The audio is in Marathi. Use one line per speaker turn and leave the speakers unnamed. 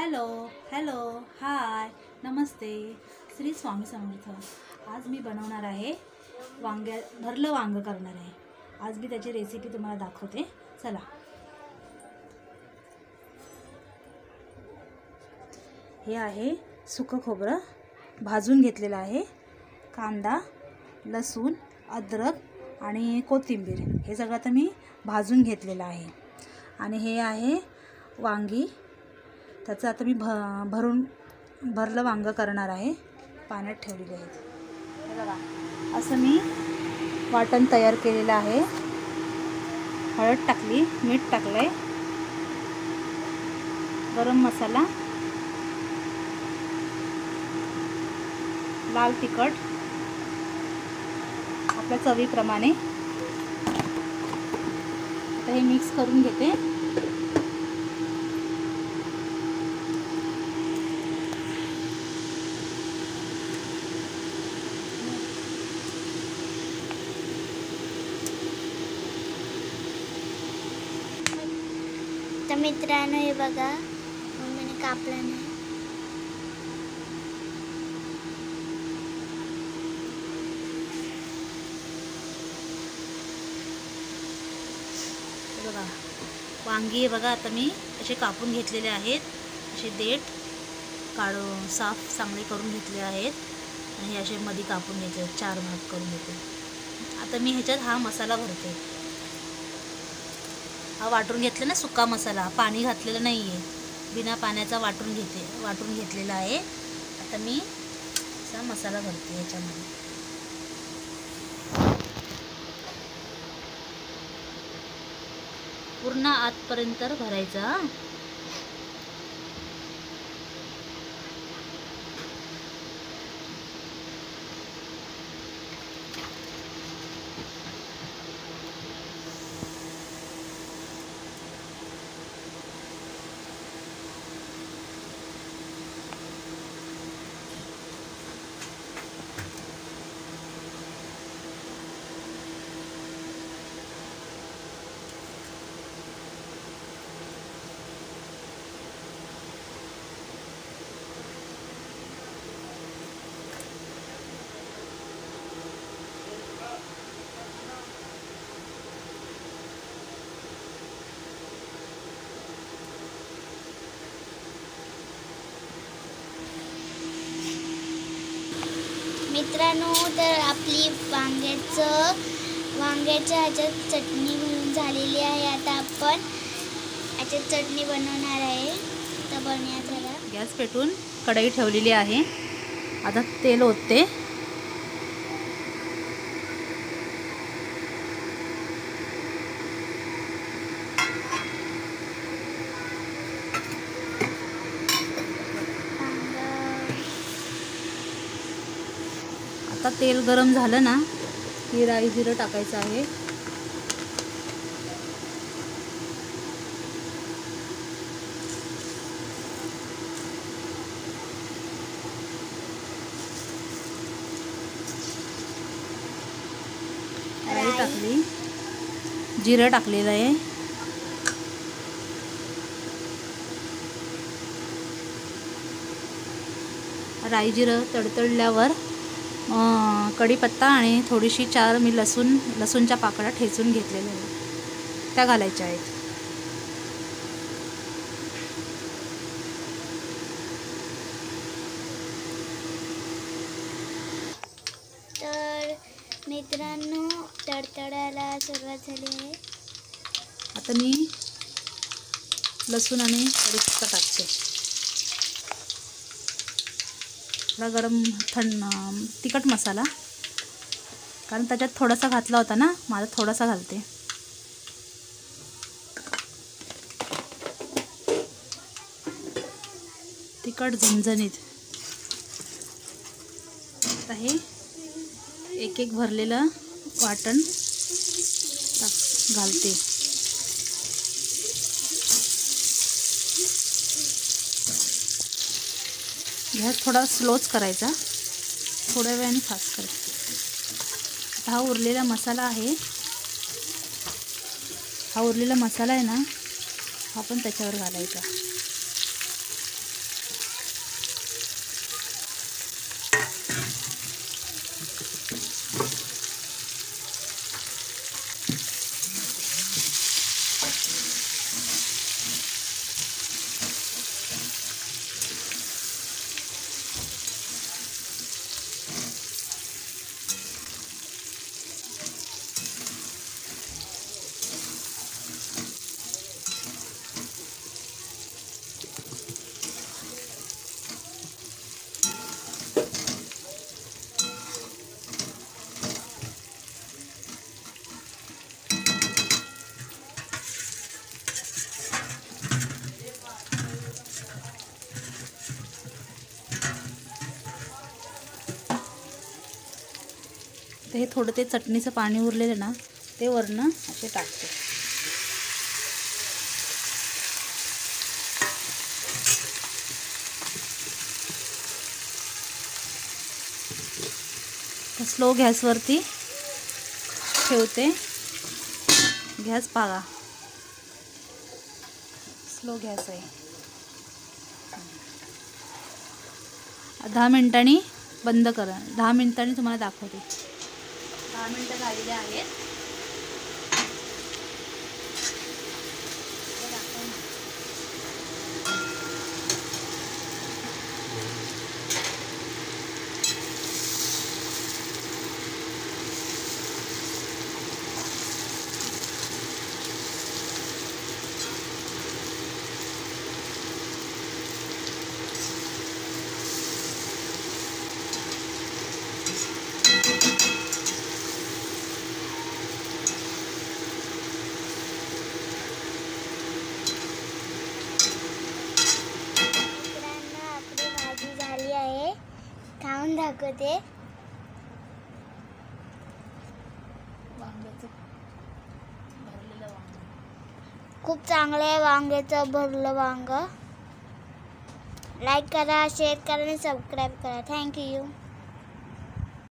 हॅलो हॅलो हाय नमस्ते श्री स्वामी समर्थ। आज मी बनवणार आहे भरलं वांग करणार आहे। आज मी त्याची रेसिपी तुम्हाला दाखवते, चला। हे आहे सुकं खोबरं भाजून घेतलेलं आहे, कांदा, लसूण, अद्रक आणि कोथिंबीर हे सगळं आता मी भाजून घेतलेलं आहे। आणि हे आहे वांगी, त्याचं आता मी भरलं वांग करणार आहे, पाण्यात ठेवलेले आहेत। हे बघा, असं मी वाटण तयार केलेलं आहे। हळद टाकली, मीठ टाकलंय, गरम मसाला, लाल तिखट आपल्या चवीप्रमाणे। आता हे मिक्स करून घेते।
तर मित्रांनो, हे बघा, मम्मीने कापलं नाही।
बघा वांगी बघा, आता मी असे कापून घेतलेले आहेत, असे देठ काढून साफ चांगले करून घेतले आहेत आणि असे मध्ये कापून घेतले, 4 भाग करून घेतले। आता मी ह्याच्यात हा मसाला भरते। हा वाटून घेतला ना, सुका मसाला, पाणी घातलेलं नाही आहे, बिना पाण्याचा वाटून घेतलेला आहे। आता मी असा मसाला भरते ह्याच्यामध्ये। पूर्ण आतपर्यंत भरायचा।
मित्रांनो, तर आपली वांग्याच्या ह्याच्यात चटणी बनवून झालेली आहे। आता आपण ह्याच्यात चटणी बनवणार आहे। तर बनवूया, चला।
गॅस पेटून कढई ठेवलेली आहे, आता तेल ओतते। आता तेल गरम झालं ना की राई जिरं टाकायचं आहे। राई टाकली, जिरं टाकलेलं आहे, राई जिरं तडतडल्यावर कढीपत्ता आणि थोडीशी 4 मी लसूणच्या पाकळ्या ठेचून घेतलेल्या आहेत, त्या घालायच्या आहेत।
तर मित्रांनो, तडतडायला सुरुवात झाली आहे।
आता मी लसूण आणि कढीपत्ता टाकते। गरम तिखट मसाला, कारण त्याच्यात थोडासा घातला होता ना, माझा थोडासा घालते। तिखट झणझणीत। आता हे एक एक भरलेलं वाटण घालते। गॅस थोडा स्लोच करायचा, थोड्या वेळाने फास्ट करायचा। हा उरलेला मसाला आहे, हा उरलेला मसाला आहे ना, हा पण त्याच्यावर घालायचा। हे थोडं ते चटणीचं पाणी उरलेलं ना ते वरनं असे टाकते. स्लो गॅसवरती ठेवते. गॅस पागा स्लो गॅस आहे. 10 मिनिटांनी बंद करा. 10 मिनिटांनी तुम्हाला दाखवते. 10 मिनिटं झालेले आहेत.
खाऊन दाखवते. खूप चांगलं आहे वांग्याचं भरलं वांग. लाईक करा, शेअर करा आणि सबस्क्राईब करा. थँक्यू.